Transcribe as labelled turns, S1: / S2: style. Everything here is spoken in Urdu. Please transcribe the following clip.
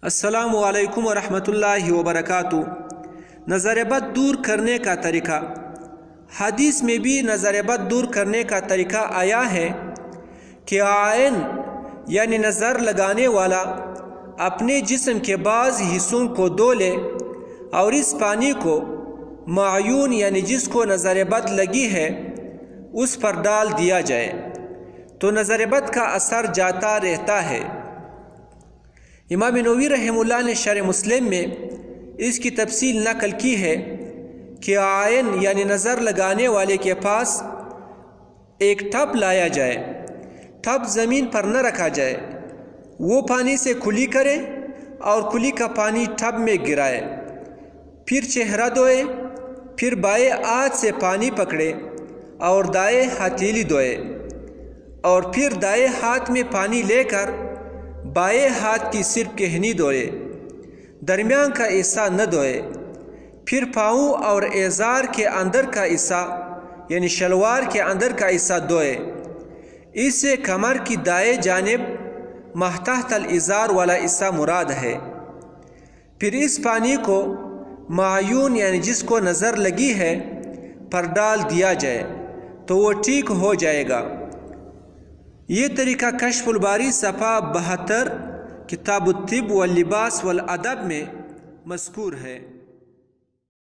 S1: السلام علیکم ورحمۃ اللہ وبرکاتہ۔ نظر بد دور کرنے کا طریقہ۔ حدیث میں بھی نظر بد دور کرنے کا طریقہ آیا ہے کہ عائن یعنی نظر لگانے والا اپنے جسم کے بعض حصوں کو دھو لے اور اس پانی کو معیون یعنی جس کو نظر بد لگی ہے اس پر ڈال دیا جائے تو نظر بد کا اثر جاتا رہتا ہے۔ امام نووی رحمہ اللہ نے شرح مسلم میں اس کی تفصیل نقل کی ہے کہ عائن یعنی نظر لگانے والے کے پاس ایک ٹب لایا جائے، ٹب زمین پر نہ رکھا جائے، وہ پانی سے کلی کرے اور کلی کا پانی ٹب میں گرائے، پھر چہرہ دھوئے، پھر بائیں ہاتھ سے پانی پکڑے اور دائیں ہتھیلی دھوئے، اور پھر دائیں ہاتھ میں پانی لے کر بائیں ہاتھ کی صرف کہنی دھوئے، درمیان کا حصہ نہ دھوئے، پھر پاؤں اور ازار کے اندر کا حصہ یعنی شلوار کے اندر کا حصہ دھوئے۔ اس سے کمر کی دائیں جانب ماتحت الازار والا حصہ مراد ہے۔ پھر اس پانی کو معیون یعنی جس کو نظر لگی ہے پر ڈال دیا جائے تو وہ ٹھیک ہو جائے گا۔ یہ طریقہ کشف الباری صفحہ 72 کتاب الطب واللباس والادب میں مذکور ہے۔